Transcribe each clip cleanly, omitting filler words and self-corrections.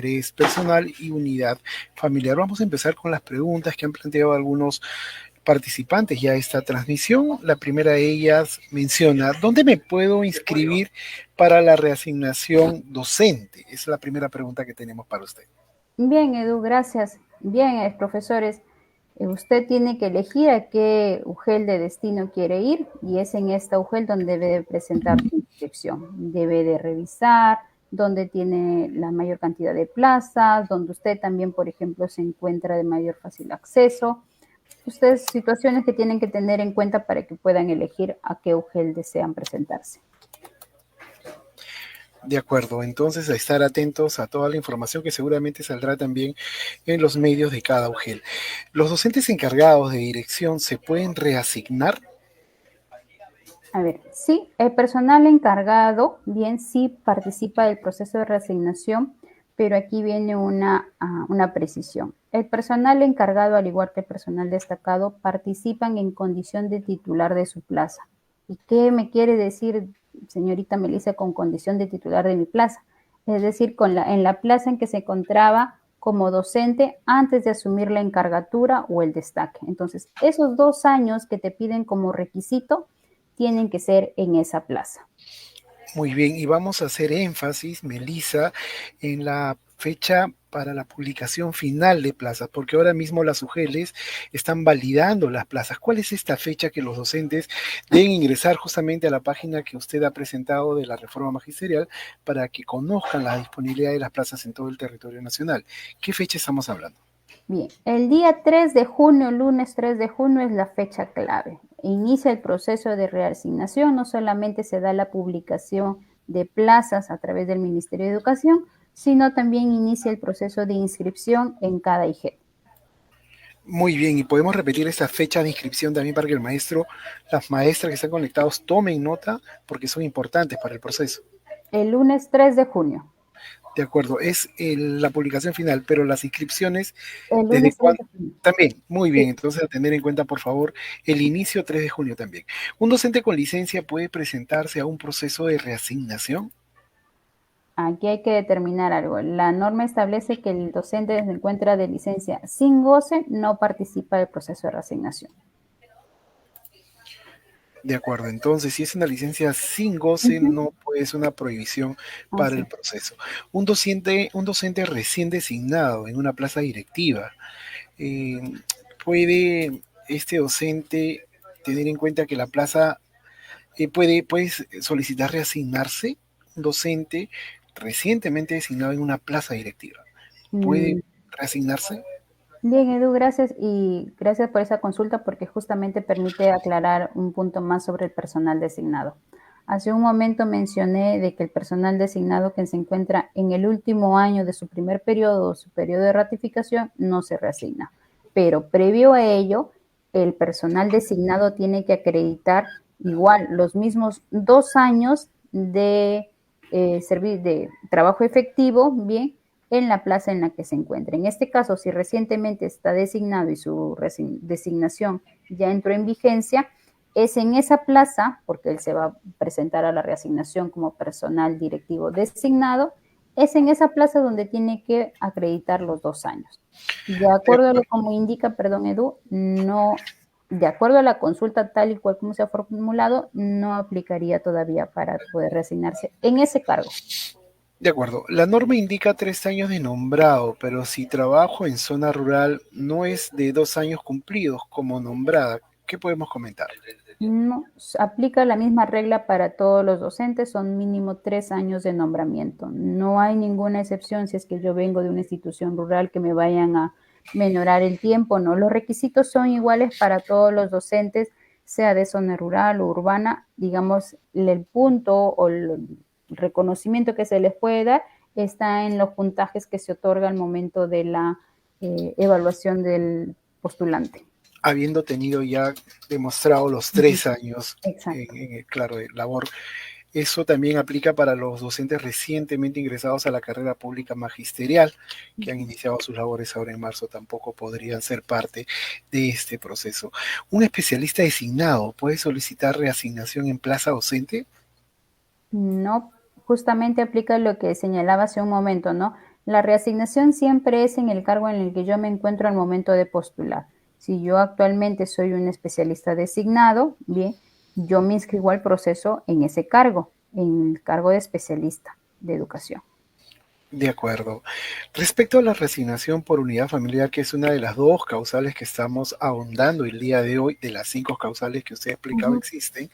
interés personal y unidad familiar. Vamos a empezar con las preguntas que han planteado algunos participantes ya a esta transmisión. La primera de ellas menciona, ¿dónde me puedo inscribir para la reasignación docente? Esa es la primera pregunta que tenemos para usted. Bien, Edu, gracias. Bien, profesores, usted tiene que elegir a qué UGEL de destino quiere ir y es en esta UGEL donde debe de presentar su inscripción. Debe de revisar dónde tiene la mayor cantidad de plazas, donde usted también, por ejemplo, se encuentra de mayor fácil acceso. Ustedes, situaciones que tienen que tener en cuenta para que puedan elegir a qué UGEL desean presentarse. De acuerdo, entonces a estar atentos a toda la información que seguramente saldrá también en los medios de cada UGEL. ¿Los docentes encargados de dirección se pueden reasignar? A ver, sí, el personal encargado, bien, sí participa del proceso de reasignación, pero aquí viene una precisión. El personal encargado, al igual que el personal destacado, participan en condición de titular de su plaza. ¿Y qué me quiere decir, señorita Melissa, con condición de titular de mi plaza? Es decir, en la plaza en que se encontraba como docente antes de asumir la encargatura o el destaque. Entonces, esos 2 años que te piden como requisito tienen que ser en esa plaza. Muy bien, y vamos a hacer énfasis, Melissa, en la fecha para la publicación final de plazas, porque ahora mismo las UGELes están validando las plazas. ¿Cuál es esta fecha que los docentes deben ingresar justamente a la página que usted ha presentado de la reforma magisterial para que conozcan la disponibilidad de las plazas en todo el territorio nacional? ¿Qué fecha estamos hablando? Bien, el día 3 de junio, lunes 3 de junio, es la fecha clave. Inicia el proceso de reasignación, no solamente se da la publicación de plazas a través del Ministerio de Educación, sino también inicia el proceso de inscripción en cada IG. Muy bien, y podemos repetir esa fecha de inscripción también para que el maestro, las maestras que están conectados tomen nota porque son importantes para el proceso. El lunes 3 de junio. De acuerdo, es la publicación final, pero las inscripciones, El ¿desde lunes 3 cuándo? de junio. También, muy bien, Sí. entonces a tener en cuenta, por favor, el inicio 3 de junio también. ¿Un docente con licencia puede presentarse a un proceso de reasignación? Aquí hay que determinar algo. La norma establece que el docente que se encuentra de licencia sin goce no participa del proceso de reasignación. De acuerdo, entonces si es una licencia sin goce, no puede ser una prohibición para Así. el proceso. Un docente recién designado en una plaza directiva, eh, ¿puede este docente tener en cuenta que la plaza puede solicitar reasignarse? Un docente recientemente designado en una plaza directiva, ¿puede Mm, reasignarse? Bien, Edu, gracias y gracias por esa consulta porque justamente permite aclarar un punto más sobre el personal designado. Hace un momento mencioné de que el personal designado que se encuentra en el último año de su primer periodo o su periodo de ratificación no se reasigna, pero previo a ello, el personal designado tiene que acreditar igual los mismos 2 años de, de trabajo efectivo, bien, en la plaza en la que se encuentre. En este caso, si recientemente está designado y su designación ya entró en vigencia, es en esa plaza, porque él se va a presentar a la reasignación como personal directivo designado, es en esa plaza donde tiene que acreditar los 2 años. De De acuerdo a lo acuerdo. como indica, perdón, Edu, no, de acuerdo a la consulta tal y cual como se ha formulado, no aplicaría todavía para poder reasignarse en ese cargo. De acuerdo, la norma indica 3 años de nombrado, pero si trabajo en zona rural no es de 2 años cumplidos como nombrada, ¿qué podemos comentar? No, aplica la misma regla para todos los docentes, son mínimo 3 años de nombramiento. No hay ninguna excepción si es que yo vengo de una institución rural que me vayan a menorar el tiempo, no. Los requisitos son iguales para todos los docentes, sea de zona rural o urbana. Digamos, el punto o el reconocimiento que se les puede dar está en los puntajes que se otorga al momento de la evaluación del postulante. Habiendo tenido ya demostrado los Ujú. 3 años Exacto. claro, de labor, eso también aplica para los docentes recientemente ingresados a la carrera pública magisterial, que han iniciado sus labores ahora en marzo, tampoco podrían ser parte de este proceso. ¿Un especialista designado puede solicitar reasignación en plaza docente? No, justamente aplica lo que señalaba hace un momento, ¿no? La reasignación siempre es en el cargo en el que yo me encuentro al momento de postular. Si yo actualmente soy un especialista designado, bien, yo me inscribo al proceso en ese cargo, en el cargo de especialista de educación. De acuerdo. Respecto a la resignación por unidad familiar, que es una de las dos causales que estamos ahondando el día de hoy, de las 5 causales que usted ha explicado Ujú. existen,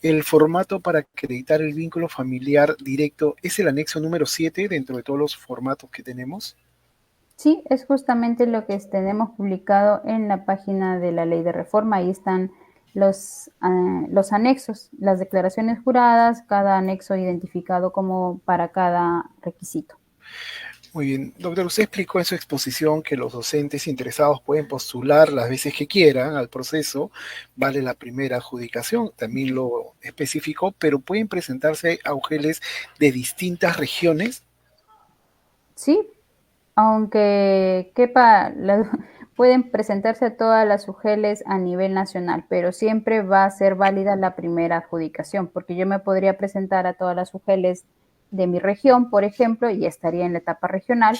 el formato para acreditar el vínculo familiar directo es el anexo número 7 dentro de todos los formatos que tenemos. Sí, es justamente lo que tenemos publicado en la página de la ley de reforma. Ahí están los anexos, las declaraciones juradas, cada anexo identificado como para cada requisito. Muy bien, doctor, usted explicó en su exposición que los docentes interesados pueden postular las veces que quieran al proceso, vale la primera adjudicación, también lo especificó, pero pueden presentarse a UGELes de distintas regiones. Sí, aunque quepa, pueden presentarse a todas las UGELes a nivel nacional, pero siempre va a ser válida la primera adjudicación, porque yo me podría presentar a todas las UGELes de mi región, por ejemplo, y estaría en la etapa regional.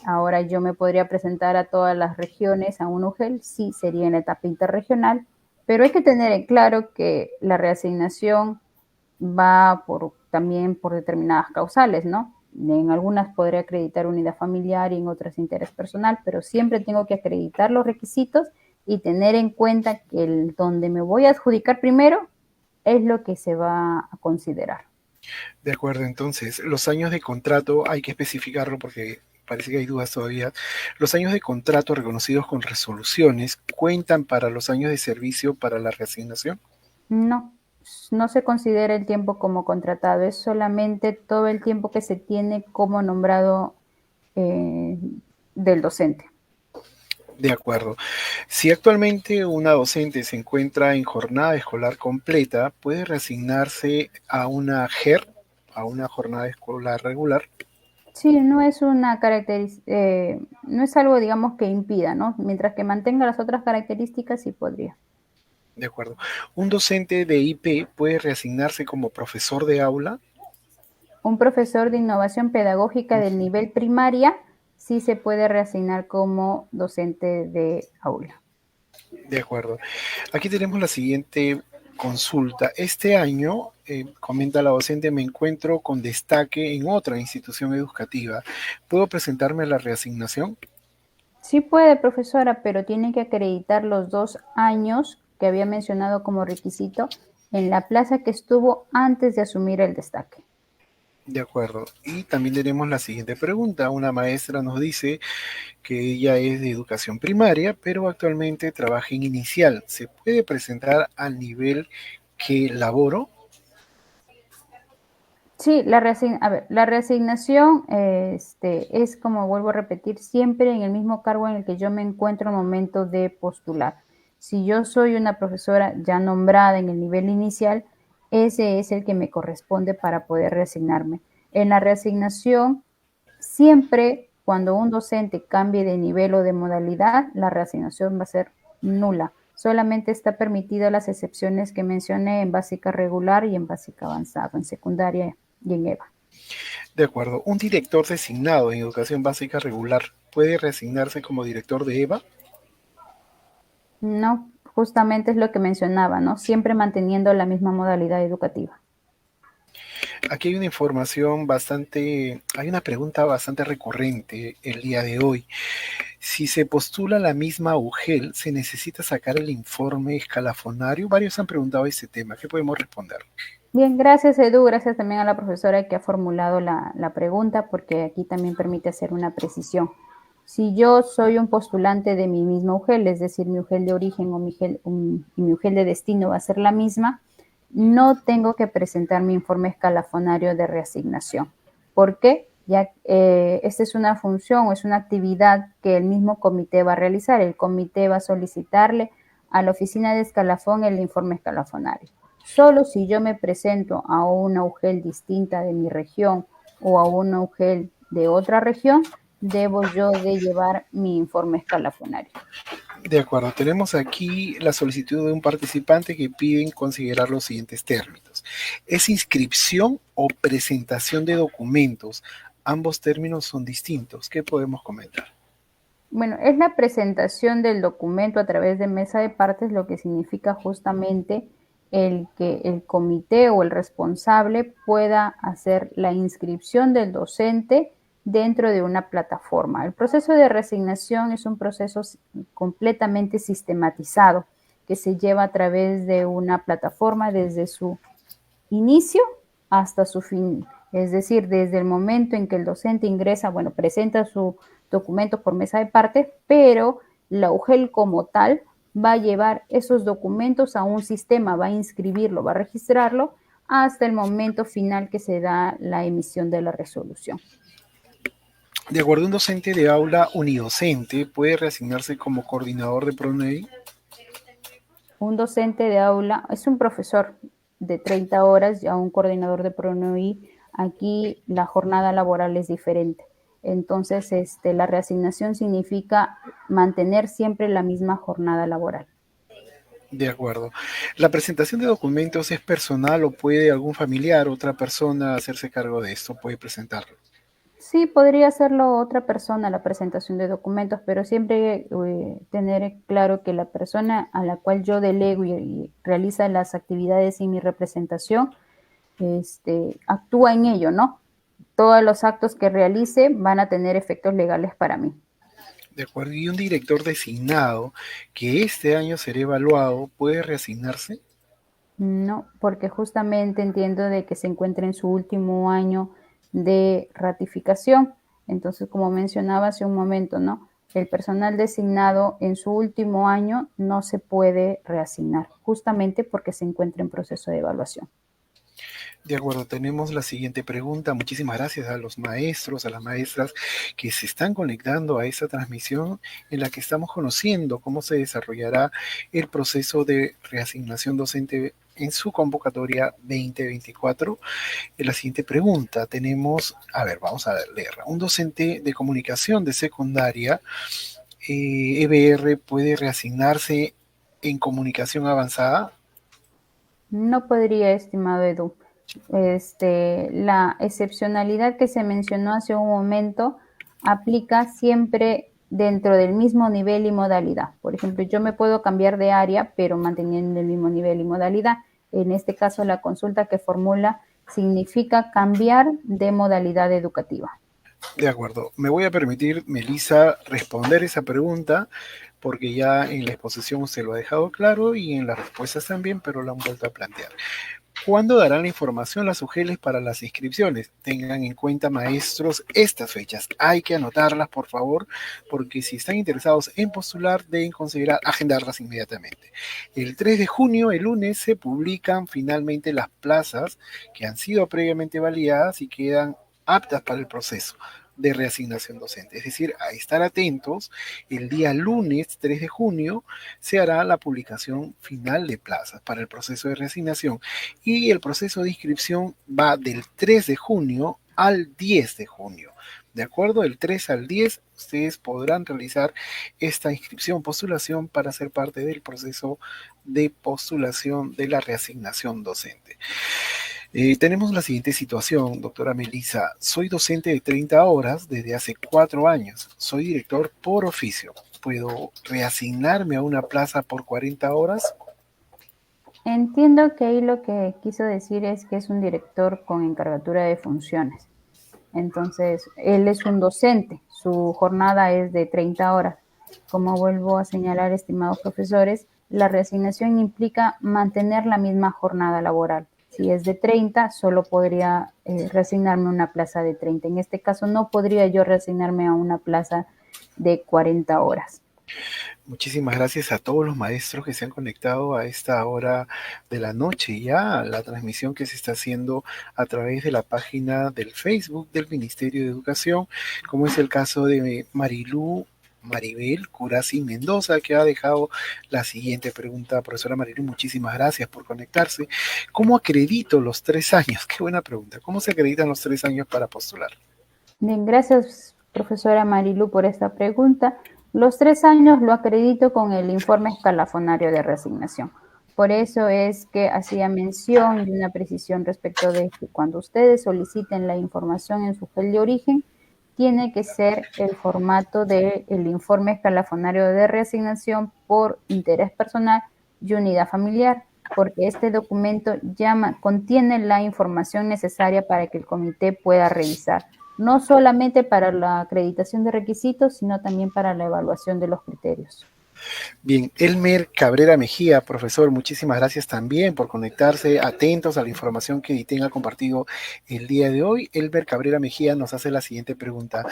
Ahora yo me podría presentar a todas las regiones a un UGEL, sí, sería en la etapa interregional, pero hay que tener en claro que la reasignación va también por determinadas causales, ¿no? En algunas podré acreditar unidad familiar y en otras interés personal, pero siempre tengo que acreditar los requisitos y tener en cuenta que donde me voy a adjudicar primero es lo que se va a considerar. De acuerdo, entonces, los años de contrato hay que especificarlo porque parece que hay dudas todavía. Los años de contrato reconocidos con resoluciones cuentan para los años de servicio para la reasignación. No, no se considera el tiempo como contratado, es solamente todo el tiempo que se tiene como nombrado eh, del docente. De acuerdo. Si actualmente una docente se encuentra en jornada escolar completa, puede reasignarse a una GER, a una jornada escolar regular. Sí, no es una no es algo, digamos, que impida, ¿no? Mientras que mantenga las otras características, sí podría. De acuerdo. Un docente de IP puede reasignarse como profesor de aula. Un profesor de innovación pedagógica del nivel primaria sí se puede reasignar como docente de aula. De acuerdo. Aquí tenemos la siguiente consulta. Este año, comenta la docente, me encuentro con destaque en otra institución educativa. ¿Puedo presentarme a la reasignación? Sí puede, profesora, pero tiene que acreditar los 2 años que había mencionado como requisito en la plaza que estuvo antes de asumir el destaque. De acuerdo. Y también tenemos la siguiente pregunta. Una maestra nos dice que ella es de educación primaria, pero actualmente trabaja en inicial. ¿Se puede presentar al nivel que laboro? Sí, la reasignación es, como vuelvo a repetir, siempre en el mismo cargo en el que yo me encuentro al momento de postular. Si yo soy una profesora ya nombrada en el nivel inicial, ese es el que me corresponde para poder reasignarme. En la reasignación, siempre cuando un docente cambie de nivel o de modalidad, la reasignación va a ser nula. Solamente está permitida las excepciones que mencioné en básica regular y en básica avanzada, en secundaria y en EVA. De acuerdo. ¿Un director designado en educación básica regular puede reasignarse como director de EVA? No, justamente es lo que mencionaba, ¿no? Siempre manteniendo la misma modalidad educativa. Aquí hay una información bastante, hay una pregunta bastante recurrente el día de hoy. Si se postula la misma UGEL, ¿se necesita sacar el informe escalafonario? Varios han preguntado este tema. ¿Qué podemos responder? Bien, gracias Edu, gracias también a la profesora que ha formulado la pregunta, porque aquí también permite hacer una precisión. Si yo soy un postulante de mi misma UGEL, es decir, mi UGEL de origen o mi UGEL de destino va a ser la misma, no tengo que presentar mi informe escalafonario de reasignación. ¿Por qué? Ya esta es una función o es una actividad que el mismo comité va a realizar. El comité va a solicitarle a la oficina de escalafón el informe escalafonario. Solo si yo me presento a una UGEL distinta de mi región o a una UGEL de otra región, debo yo de llevar mi informe escalafonario. De acuerdo, tenemos aquí la solicitud de un participante que piden considerar los siguientes términos. ¿Es inscripción o presentación de documentos ambos términos son distintos. ¿Qué podemos comentar? Bueno, es la presentación del documento a través de mesa de partes lo que significa justamente el que el comité o el responsable pueda hacer la inscripción del docente dentro de una plataforma. El proceso de reasignación es un proceso completamente sistematizado que se lleva a través de una plataforma desde su inicio hasta su fin. Es decir, desde el momento en que el docente ingresa, bueno, presenta su documento por mesa de parte, pero la UGEL como tal va a llevar esos documentos a un sistema, va a inscribirlo, va a registrarlo hasta el momento final que se da la emisión de la resolución. De acuerdo, un docente de aula unidocente puede reasignarse como coordinador de PRONEI. Un docente de aula es un profesor de 30 horas, ya un coordinador de PRONEI. Aquí la jornada laboral es diferente. Entonces, la reasignación significa mantener siempre la misma jornada laboral. De acuerdo. ¿La presentación de documentos es personal o puede algún familiar, otra persona hacerse cargo de esto? Puede presentarlo. Sí, podría hacerlo otra persona la presentación de documentos, pero siempre tener claro que la persona a la cual yo delego y realiza las actividades y mi representación, actúa en ello, ¿no? Todos los actos que realice van a tener efectos legales para mí. De acuerdo. ¿Y un director designado que este año será evaluado puede reasignarse? No, porque justamente entiendo de que se encuentra en su último año de ratificación. Entonces, como mencionaba hace un momento, ¿no? El personal designado en su último año no se puede reasignar, justamente porque se encuentra en proceso de evaluación. De acuerdo, tenemos la siguiente pregunta. Muchísimas gracias a los maestros, a las maestras que se están conectando a esta transmisión en la que estamos conociendo cómo se desarrollará el proceso de reasignación docente en su convocatoria 2024. La siguiente pregunta tenemos, a ver, vamos a leer. Un docente de comunicación de secundaria, EBR, puede reasignarse en comunicación avanzada. No podría, estimado Edu. La excepcionalidad que se mencionó hace un momento aplica siempre dentro del mismo nivel y modalidad. Por ejemplo, yo me puedo cambiar de área, pero manteniendo el mismo nivel y modalidad. En este caso, la consulta que formula significa cambiar de modalidad educativa. De acuerdo. Me voy a permitir, Melissa, responder esa pregunta porque ya en la exposición usted lo ha dejado claro y en las respuestas también, pero lo han vuelto a plantear. ¿Cuándo darán la información las UGELes para las inscripciones? Tengan en cuenta, maestros, estas fechas. Hay que anotarlas, por favor, porque si están interesados en postular, deben considerar agendarlas inmediatamente. El 3 de junio, el lunes, se publican finalmente las plazas que han sido previamente validadas y quedan aptas para el proceso de reasignación docente. Es decir, a estar atentos, el día lunes 3 de junio se hará la publicación final de plazas para el proceso de reasignación y el proceso de inscripción va del 3 de junio al 10 de junio. De acuerdo, del 3 al 10 ustedes podrán realizar esta inscripción, postulación para ser parte del proceso de postulación de la reasignación docente. Tenemos la siguiente situación, doctora Melissa. Soy docente de 30 horas desde hace 4 años. Soy director por oficio. ¿Puedo reasignarme a una plaza por 40 horas? Entiendo que ahí lo que quiso decir es que es un director con encargatura de funciones. Entonces, él es un docente, su jornada es de 30 horas. Como vuelvo a señalar, estimados profesores, la reasignación implica mantener la misma jornada laboral. Si es de 30, solo podría reasignarme a una plaza de 30. En este caso, no podría yo reasignarme a una plaza de 40 horas. Muchísimas gracias a todos los maestros que se han conectado a esta hora de la noche ya, la transmisión que se está haciendo a través de la página del Facebook del Ministerio de Educación, como es el caso de Maribel Curasi Mendoza, que ha dejado la siguiente pregunta. Profesora Marilu, muchísimas gracias por conectarse. ¿Cómo acredito los 3 años? Qué buena pregunta. ¿Cómo se acreditan los 3 años para postular? Bien, gracias, profesora Marilu, por esta pregunta. Los 3 años lo acredito con el informe escalafonario de reasignación. Por eso es que hacía mención de una precisión respecto de que cuando ustedes soliciten la información en su UGEL de origen, tiene que ser el formato del informe escalafonario de reasignación por interés personal y unidad familiar, porque este documento contiene la información necesaria para que el comité pueda revisar, no solamente para la acreditación de requisitos, sino también para la evaluación de los criterios. Bien, Elmer Cabrera Mejía, profesor, muchísimas gracias también por conectarse, atentos a la información que ITEN ha compartido el día de hoy. Elmer Cabrera Mejía nos hace la siguiente pregunta.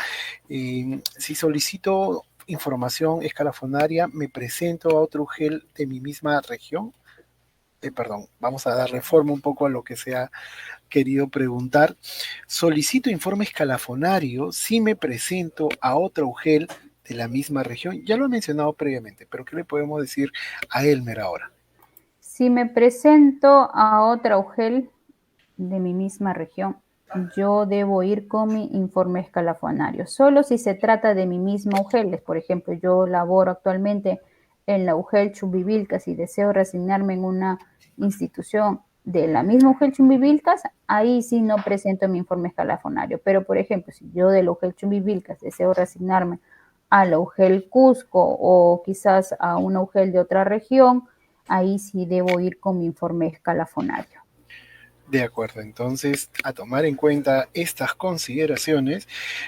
Si solicito información escalafonaria, ¿me presento a otro UGEL de mi misma región? Perdón, vamos a darle forma un poco a lo que se ha querido preguntar. Solicito informe escalafonario si me presento a otro UGEL de la misma región. Ya lo he mencionado previamente, pero ¿qué le podemos decir a Elmer ahora? Si me presento a otra UGEL de mi misma región, yo debo ir con mi informe escalafonario. Solo si se trata de mi misma UGEL, por ejemplo, yo laboro actualmente en la UGEL Chumbivilcas y deseo reasignarme en una institución de la misma UGEL Chumbivilcas, ahí sí no presento mi informe escalafonario. Pero, por ejemplo, si yo de la UGEL Chumbivilcas deseo reasignarme a la UGEL Cusco o quizás a una UGEL de otra región, ahí sí debo ir con mi informe escalafonario. De acuerdo, entonces a tomar en cuenta estas consideraciones,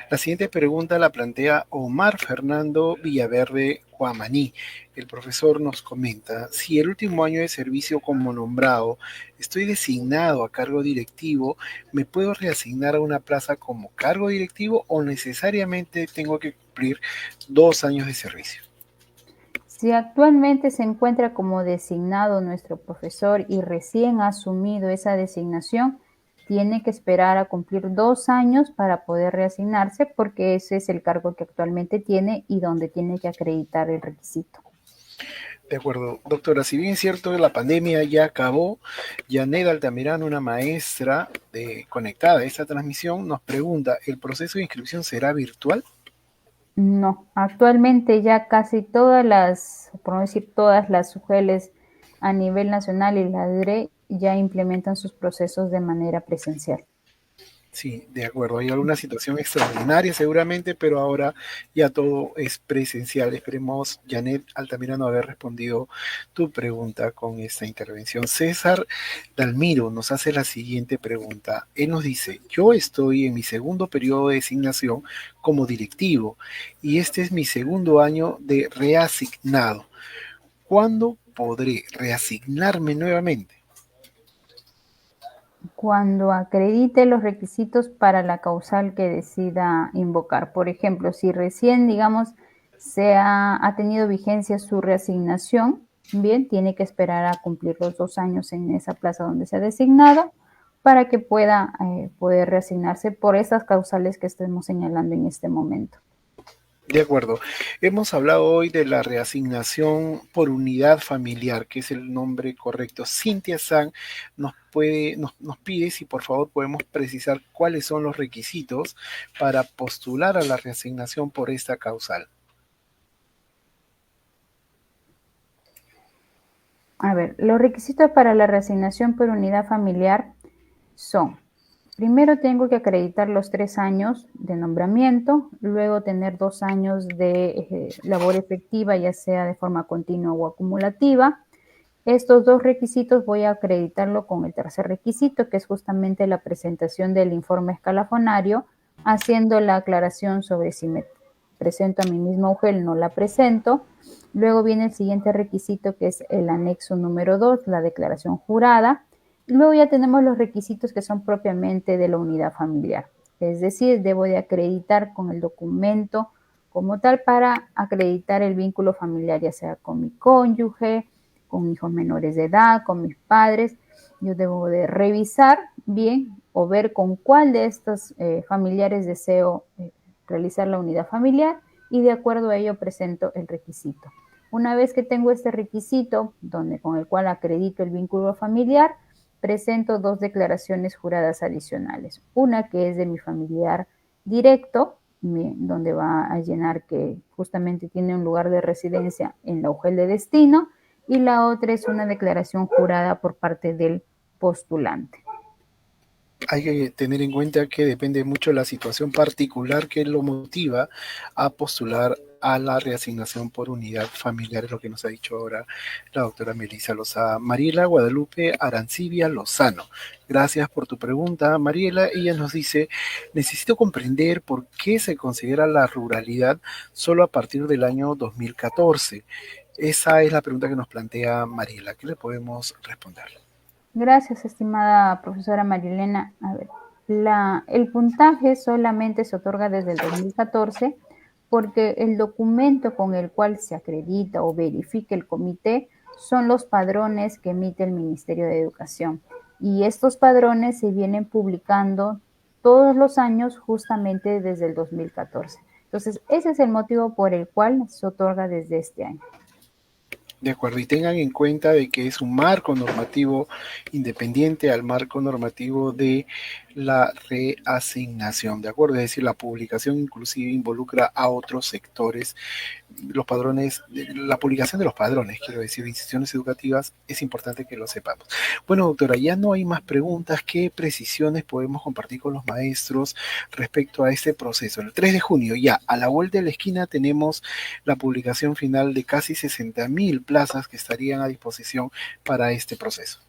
la siguiente pregunta la plantea Omar Fernando Villaverde Guamaní. El profesor nos comenta, si el último año de servicio como nombrado estoy designado a cargo directivo, ¿me puedo reasignar a una plaza como cargo directivo o necesariamente tengo que cumplir 2 años de servicio? Si actualmente se encuentra como designado nuestro profesor y recién ha asumido esa designación, tiene que esperar a cumplir 2 años para poder reasignarse porque ese es el cargo que actualmente tiene y donde tiene que acreditar el requisito. De acuerdo, doctora, si bien es cierto, la pandemia ya acabó, Janet Altamirano, una maestra conectada a esta transmisión, nos pregunta, ¿el proceso de inscripción será virtual? No, actualmente ya casi todas las, por no decir todas las UGELs a nivel nacional y la DRE ya implementan sus procesos de manera presencial. Sí, de acuerdo. Hay alguna situación extraordinaria seguramente, pero ahora ya todo es presencial. Esperemos, Janet Altamirano, haber respondido tu pregunta con esta intervención. César Dalmiro nos hace la siguiente pregunta. Él nos dice, yo estoy en mi segundo periodo de designación como directivo y este es mi segundo año de reasignado. ¿Cuándo podré reasignarme nuevamente? Cuando acredite los requisitos para la causal que decida invocar. Por ejemplo, si recién, digamos, ha tenido vigencia su reasignación, bien, tiene que esperar a cumplir los 2 años en esa plaza donde se ha designado para que pueda poder reasignarse por esas causales que estemos señalando en este momento. De acuerdo. Hemos hablado hoy de la reasignación por unidad familiar, que es el nombre correcto. Cintia San nos pide si por favor podemos precisar cuáles son los requisitos para postular a la reasignación por esta causal. A ver, los requisitos para la reasignación por unidad familiar son: primero tengo que acreditar los 3 años de nombramiento, luego tener 2 años de labor efectiva, ya sea de forma continua o acumulativa. Estos 2 requisitos voy a acreditarlo con el tercer requisito, que es justamente la presentación del informe escalafonario, haciendo la aclaración sobre si me presento a mi misma UGEL, no la presento. Luego viene el siguiente requisito, que es el anexo número 2, la declaración jurada. Luego ya tenemos los requisitos que son propiamente de la unidad familiar. Es decir, debo de acreditar con el documento como tal para acreditar el vínculo familiar, ya sea con mi cónyuge, con hijos menores de edad, con mis padres. Yo debo de revisar bien o ver con cuál de estos familiares deseo realizar la unidad familiar y de acuerdo a ello presento el requisito. Una vez que tengo este requisito con el cual acredito el vínculo familiar, presento 2 declaraciones juradas adicionales. Una que es de mi familiar directo, donde va a llenar que justamente tiene un lugar de residencia en la UGEL de destino, y la otra es una declaración jurada por parte del postulante. Hay que tener en cuenta que depende mucho de la situación particular que lo motiva a postular a la reasignación por unidad familiar, es lo que nos ha dicho ahora la doctora Melissa Lozada. Mariela Guadalupe Arancibia Lozano, gracias por tu pregunta, Mariela. Ella nos dice, necesito comprender por qué se considera la ruralidad solo a partir del año 2014. Esa es la pregunta que nos plantea Mariela. ¿Qué le podemos responder? Gracias, estimada profesora Marilena. A ver, el puntaje solamente se otorga desde el 2014 porque el documento con el cual se acredita o verifica el comité son los padrones que emite el Ministerio de Educación. Y estos padrones se vienen publicando todos los años justamente desde el 2014. Entonces, ese es el motivo por el cual se otorga desde este año. De acuerdo, y tengan en cuenta de que es un marco normativo independiente al marco normativo de la reasignación, ¿de acuerdo? Es decir, la publicación inclusive involucra a otros sectores. Los padrones, la publicación de los padrones, quiero decir, de instituciones educativas, es importante que lo sepamos. Bueno, doctora, ya no hay más preguntas. ¿Qué precisiones podemos compartir con los maestros respecto a este proceso? El 3 de junio, ya a la vuelta de la esquina, tenemos la publicación final de casi 60.000 plazas que estarían a disposición para este proceso.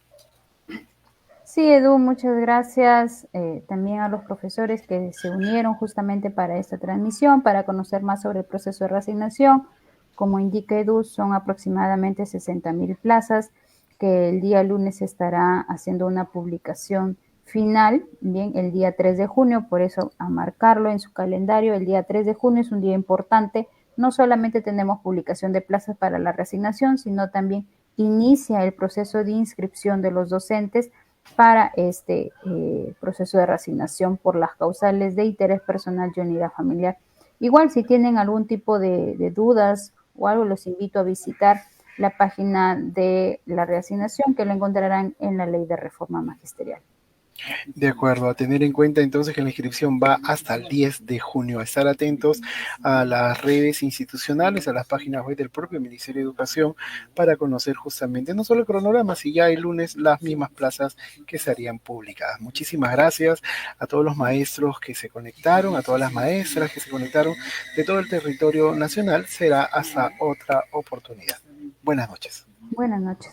Sí, Edu, muchas gracias también a los profesores que se unieron justamente para esta transmisión, para conocer más sobre el proceso de reasignación. Como indica Edu, son aproximadamente 60.000 plazas que el día lunes estará haciendo una publicación final, bien, el día 3 de junio, por eso a marcarlo en su calendario, el día 3 de junio es un día importante. No solamente tenemos publicación de plazas para la reasignación, sino también inicia el proceso de inscripción de los docentes para este proceso de reasignación por las causales de interés personal y unidad familiar. Igual, si tienen algún tipo de dudas o algo, los invito a visitar la página de la reasignación que la encontrarán en la Ley de Reforma Magisterial. De acuerdo, a tener en cuenta entonces que la inscripción va hasta el 10 de junio. A estar atentos a las redes institucionales, a las páginas web del propio Ministerio de Educación para conocer justamente no solo el cronograma, si ya el lunes las mismas plazas que serían publicadas. Muchísimas gracias a todos los maestros que se conectaron, a todas las maestras que se conectaron de todo el territorio nacional. Será hasta otra oportunidad. Buenas noches. Buenas noches.